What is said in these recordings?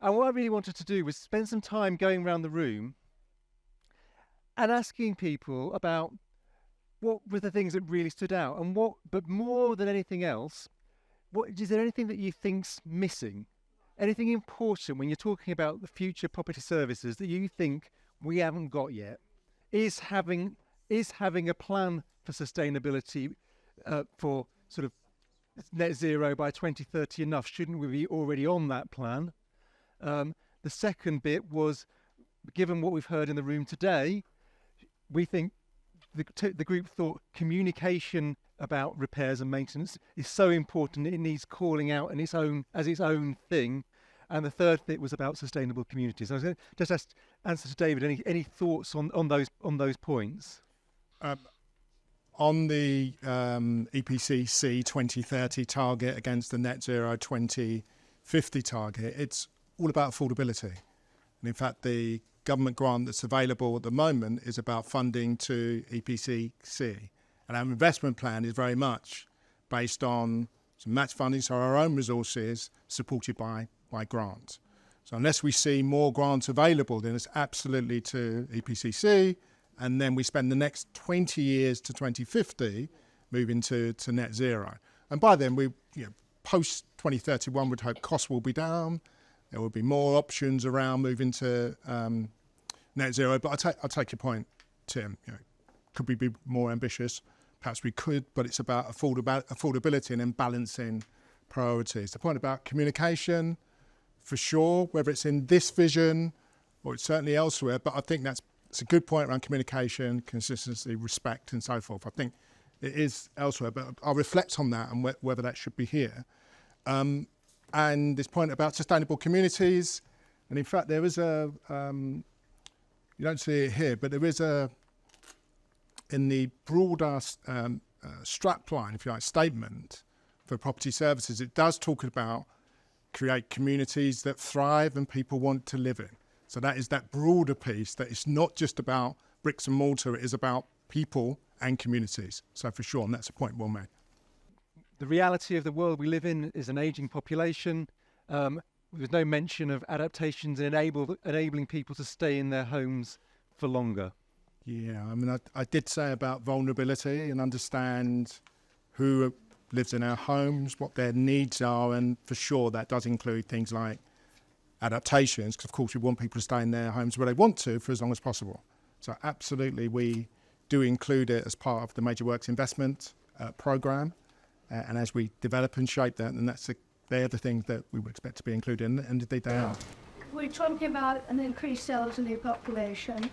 And what I really wanted to do was spend some time going around the room and asking people about what were the things that really stood out, and but more than anything else, is there anything that you think's missing? Anything important when you're talking about the future property services that you think we haven't got yet? Is having a plan for sustainability, for sort of net zero by 2030 enough? Shouldn't we be already on that plan? The second bit was, given what we've heard in the room today, we think the group thought communication about repairs and maintenance is so important, it needs calling out as its own thing. And the third bit was about sustainable communities. I was going to just answer to David, any thoughts on those points? On the EPCC 2030 target against the net zero 2050 target, it's all about affordability. And in fact, the government grant that's available at the moment is about funding to EPCC. And our investment plan is very much based on some match funding, so our own resources supported by grants. So unless we see more grants available, then it's absolutely to EPCC, and then we spend the next 20 years to 2050 moving to net zero. And by then, post 2031, we'd hope costs will be down. There will be more options around moving to net zero. But I'll take your point, Tim. Could we be more ambitious? Perhaps we could, but it's about affordability and then balancing priorities. The point about communication, for sure, whether it's in this vision or it's certainly elsewhere, but I think it's a good point around communication, consistency, respect, and so forth. I think it is elsewhere, but I'll reflect on that and whether that should be here. And this point about sustainable communities, and in fact, there is you don't see it here, but there is in the broader strapline, if you like, statement for property services, it does talk about create communities that thrive and people want to live in. So that is that broader piece, that it's not just about bricks and mortar, it is about people and communities. So for sure, and that's a point well made. The reality of the world we live in is an ageing population. There's no mention of adaptations enabling people to stay in their homes for longer. Yeah, I mean, I did say about vulnerability and understand who lives in our homes, what their needs are, and for sure that does include things like adaptations, because of course we want people to stay in their homes where they want to for as long as possible. So absolutely we do include it as part of the Major Works Investment programme, and as we develop and shape that, and they're the things that we would expect to be included in, and indeed they are. We're talking about an increased elderly population.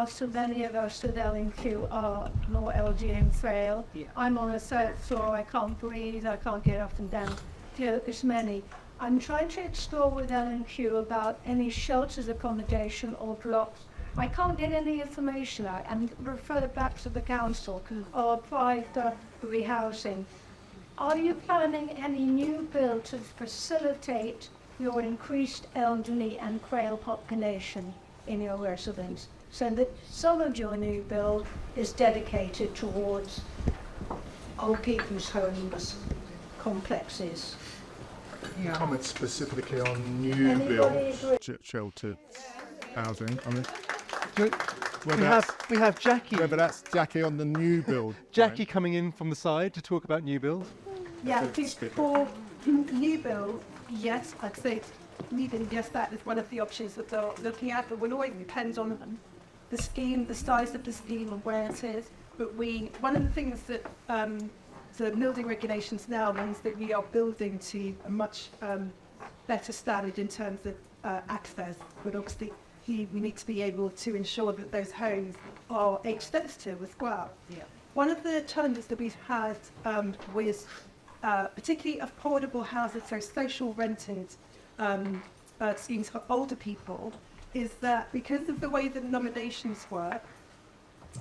So many of us at L&Q are more elderly and frail. Yeah. I'm on a third floor, I can't breathe, I can't get up and down. There's many. I'm trying to explore with L&Q about any shelters accommodation or blocks. I can't get any information out and refer back to the council or apply for rehousing. Are you planning any new build to facilitate your increased elderly and frail population in your residence, so that some of your new build is dedicated towards old people's homes, complexes? Yeah. Comment specifically on new build sheltered housing. I mean, we have Jackie. Whether that's Jackie on the new build. Jackie coming in from the side to talk about new build. Yeah, for new build, yes, I'd say leaving just that is one of the options that they're looking at, but it always depends on the scheme, the size of the scheme and where it is. But one of the things that the building regulations now means that we are building to a much better standard in terms of access, but obviously we need to be able to ensure that those homes are age sensitive as well. Yeah. One of the challenges that we've had with particularly affordable houses, so social rented schemes for older people, is that because of the way the nominations work,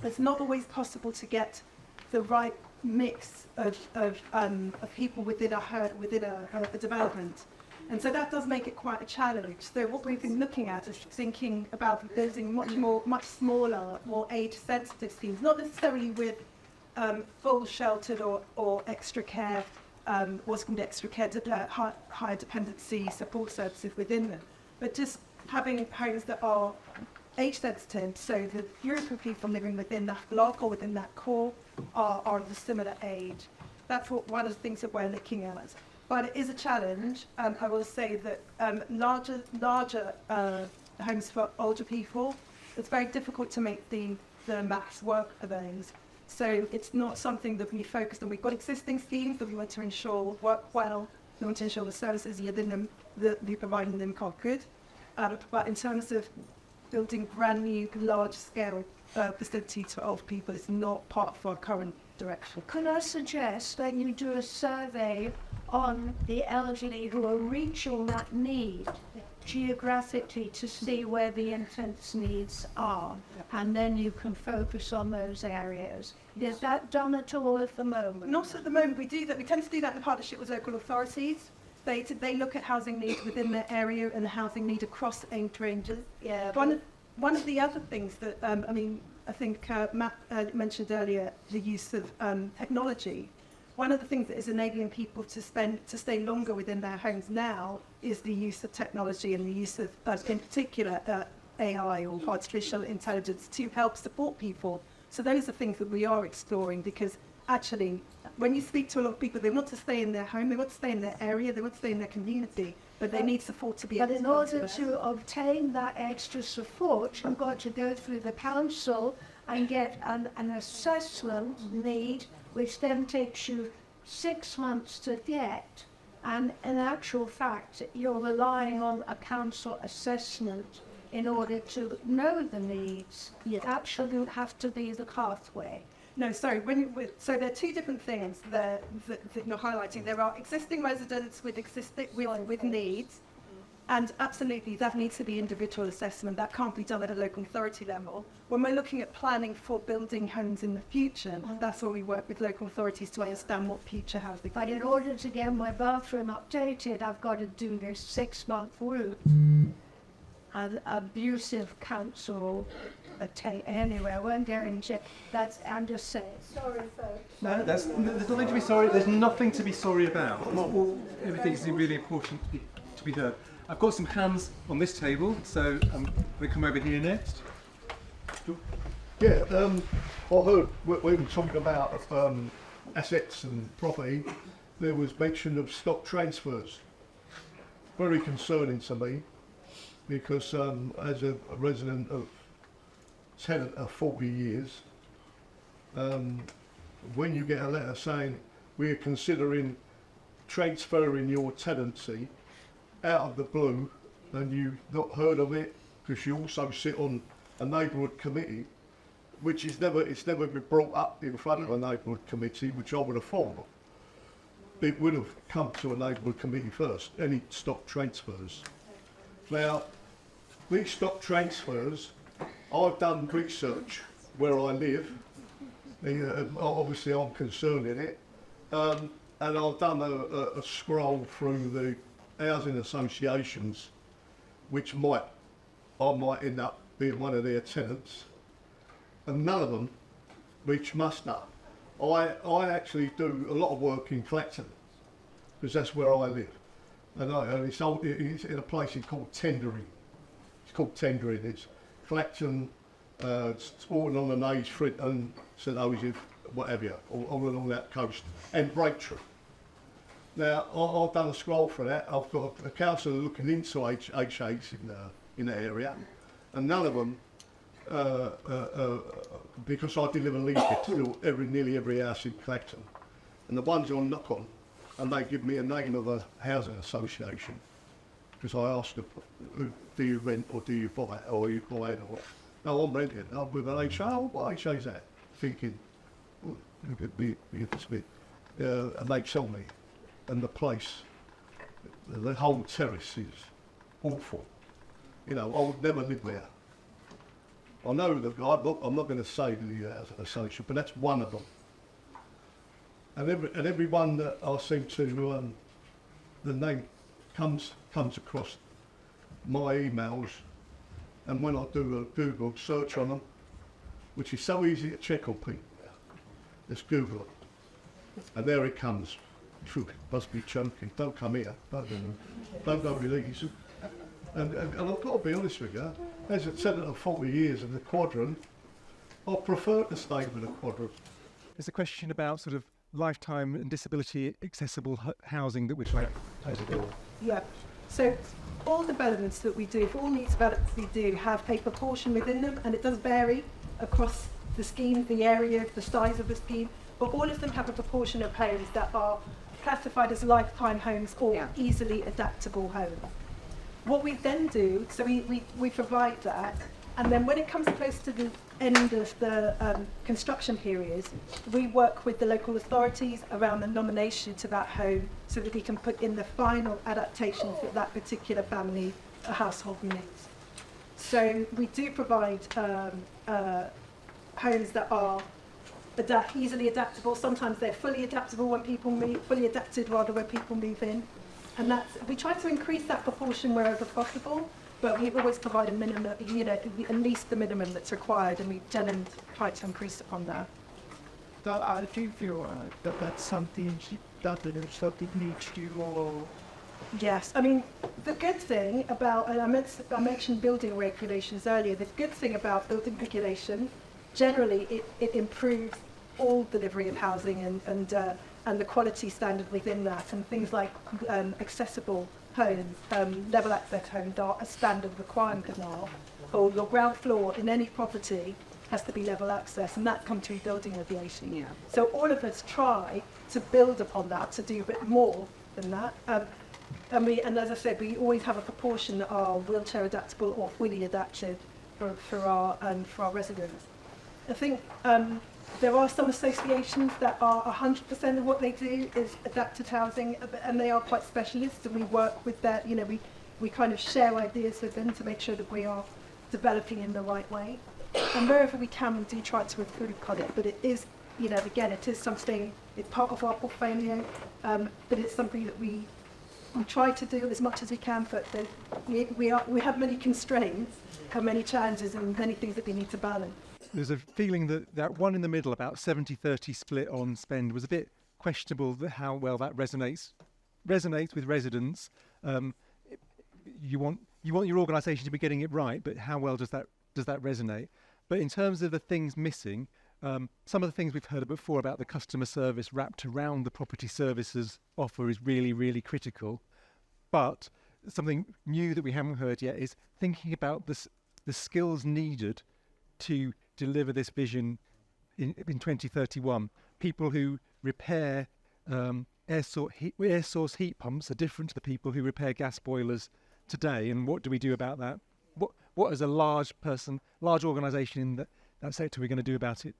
it's not always possible to get the right mix of people within a development. And so that does make it quite a challenge. So what we've been looking at is thinking about building much smaller, more age-sensitive schemes, not necessarily with full sheltered or extra care, what's called extra care, higher dependency support services within them, but just having homes that are age sensitive, so the group of people living within that block or within that core are of a similar age. That's one of the things that we're looking at. But it is a challenge. I will say that larger homes for older people, it's very difficult to make the maths work for those. So it's not something that we focused on. We've got existing schemes that we want to ensure work well. We want to ensure the services within them that we're providing them are good. But in terms of building brand new, large-scale facilities for older people, it's not part of our current direction. Could I suggest that you do a survey on the elderly who are reaching that need geographically to see where the intense needs are, and then you can focus on those areas. Is that done at all at the moment? Not at the moment. We do that. We tend to do that in partnership with local authorities. They look at housing needs within their area and the housing need across age ranges. Yeah. One of the other things that I think Matt mentioned earlier, the use of technology. One of the things that is enabling people to stay longer within their homes now is the use of technology and the use of, in particular, AI or artificial intelligence to help support people. So those are things that we are exploring, because actually, when you speak to a lot of people, they want to stay in their home, they want to stay in their area, they want to stay in their community, but they need support to be able But in to order to obtain that extra support, you've got to go through the council and get an assessment need, which then takes you 6 months to get. And in actual fact, you're relying on a council assessment in order to know the needs. That shouldn't have to be the pathway. No, sorry. So there are two different things that you're highlighting. There are existing residents with needs, and absolutely that needs to be individual assessment. That can't be done at a local authority level. When we're looking at planning for building homes in the future, that's where we work with local authorities to understand what future housing. But in order to get my bathroom updated, I've got to do this 6-month route. An abusive council anyway, I won't go into that's. I'm just saying. Sorry, folks. No, there's nothing to be sorry. There's nothing to be sorry about. Everything is really important to be heard. I've got some hands on this table, so I'm going to come over here next. Yeah, I heard when we were talking about assets and property, there was mention of stock transfers. Very concerning to me, because as a resident of tenant of 40 years, when you get a letter saying we're considering transferring your tenancy out of the blue, and you've not heard of it because you also sit on a neighbourhood committee, which is never been brought up in front of a neighbourhood committee, which I would have thought it would have come to a neighbourhood committee first, any stock transfers. Now, these stock transfers, I've done research where I live. Obviously, I'm concerned in it, and I've done a scroll through the housing associations, which I might end up being one of their tenants, and none of them reach muster. I actually do a lot of work in Clacton, because that's where I live, and it's in a place called Tendering. It's called Tendering. It's Clacton, Sporting on the Naze, Frinton, St Joseph, whatever, all along that coast, and Braintree. Now, I've done a scroll for that. I've got a councillor looking into HAs in the area, and none of them, because I deliver leaflets to nearly every house in Clacton, and the ones on knock on, and they give me a name of a housing association, because I ask them, do you rent or do you buy, or are you buying or what? No, I'm renting. I'm with an HA. What HA is that? Thinking, it'd be a bit, and they tell me. And the place, the whole terrace is awful. You know, I would never live there. I know the guy, I'm not going to say the association, but that's one of them. And everyone that I seem to, the name comes across my emails, and when I do a Google search on them, which is so easy to check on people, just Google it, and there it comes. Phew, must be chunky. Don't come here. Don't go with these. And I've got to be honest with you, as a tenant of 40 years in the quadrant, I prefer to stay with the quadrant. There's a question about sort of lifetime and disability accessible housing that we're trying to do. Yeah. So all developments that we do, for all needs developments we do, have a proportion within them, and it does vary across the scheme, the area, the size of the scheme, but all of them have a proportion of homes that are classified as lifetime homes or easily adaptable homes. What we then do, so we provide that, and then when it comes close to the end of the construction period, we work with the local authorities around the nomination to that home so that we can put in the final adaptations that that particular family or household needs. So we do provide homes that are easily adaptable. Sometimes they're fully adaptable when people move, fully adapted rather when people move in. And we try to increase that proportion wherever possible, but we always provide a minimum, at least the minimum that's required, and we then try to increase upon that. That I do feel that that's something that needs to or Yes, I mean, the good thing about, and I mentioned building regulations earlier, the good thing about building regulation, generally it improves all delivery of housing and the quality standard within that, and things like accessible homes, level access homes are a standard requirement now. Or your ground floor in any property has to be level access, and that comes through building regulation. Yeah. So all of us try to build upon that, to do a bit more than that. And as I said, we always have a proportion that are wheelchair adaptable or fully adapted for our residents. I think there are some associations that are 100% of what they do is adapted housing, and they are quite specialist, and we work with that. We kind of share ideas with them to make sure that we are developing in the right way. And wherever we can, we do try to improve upon it. But it is, again, it is something, it's part of our portfolio, but it's something that we try to do as much as we can, but we have many constraints, have many challenges, and many things that we need to balance. There's a feeling that one in the middle, about 70-30 split on spend, was a bit questionable how well that resonates with residents. You want your organisation to be getting it right, but how well does that resonate? But in terms of the things missing, some of the things we've heard before about the customer service wrapped around the property services offer is really, really critical. But something new that we haven't heard yet is thinking about the skills needed to deliver this vision in 2031. People who repair air source heat pumps are different to the people who repair gas boilers today. And what do we do about that? What as a large organisation in that sector we're going to do about it?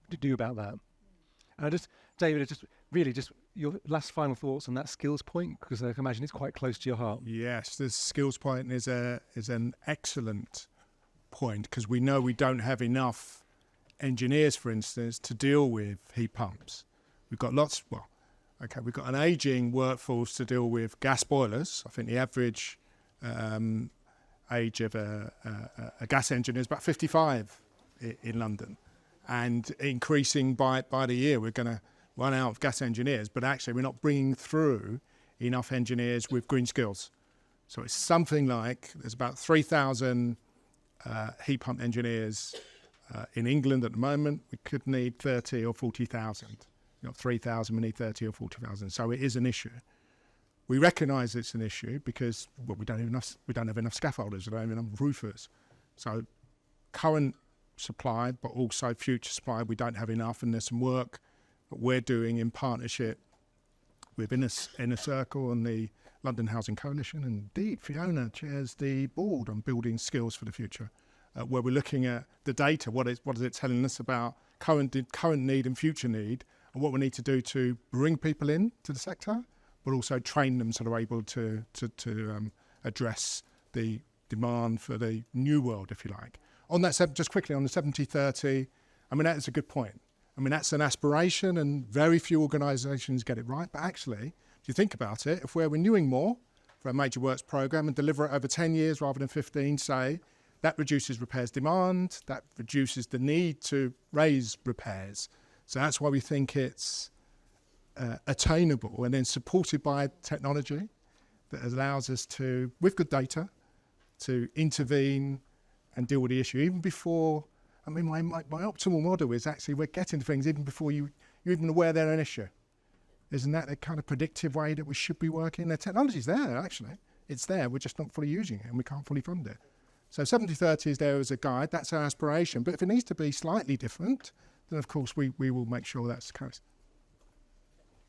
To do about that? And David, just your last final thoughts on that skills point, because I can imagine it's quite close to your heart. Yes, the skills point is an excellent point, because we know we don't have enough engineers, for instance, to deal with heat pumps. We've got we've got an ageing workforce to deal with gas boilers. I think the average age of a gas engineer is about 55 in London, and increasing by the year. We're going to run out of gas engineers, but actually we're not bringing through enough engineers with green skills. So it's something like there's about 3,000 heat pump engineers in England at the moment. We could need 30 or 40,000. Not 3,000, we need 30 or 40,000. So it is an issue. We recognise it's an issue because we don't have enough scaffolders, we don't have enough roofers. So current supply, but also future supply, we don't have enough, and there's some work that we're doing in partnership with Inner Circle and the London Housing Coalition, and indeed Fiona chairs the board on building skills for the future, where we're looking at the data, what is it telling us about current need and future need, and what we need to do to bring people in to the sector, but also train them so they're able to address the demand for the new world, if you like. On that, just quickly on the 70-30, I mean, that is a good point. I mean, that's an aspiration, and very few organisations get it right. But actually, if you think about it, if we're renewing more for a major works programme and deliver it over 10 years rather than 15, say, that reduces repairs demand, that reduces the need to raise repairs. So that's why we think it's attainable, and then supported by technology that allows us to, with good data, to intervene and deal with the issue even before. I mean, my optimal model is actually we're getting to things even before you're even aware they're an issue. Isn't that the kind of predictive way that we should be working? The technology's there, actually. It's there. We're just not fully using it and we can't fully fund it. So 70/30 is there as a guide. That's our aspiration. But if it needs to be slightly different, then of course we will make sure that's the case.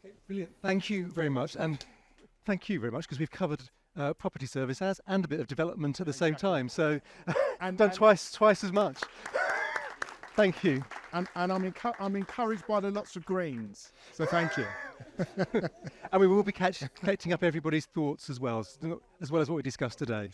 Okay, brilliant. Thank you very much. And thank you very much, because we've covered property services and a bit of development at the same time. So And done twice as much. Thank you. And I'm encouraged by the lots of greens. So thank you. And we will be collecting up everybody's thoughts as well as what we discussed today.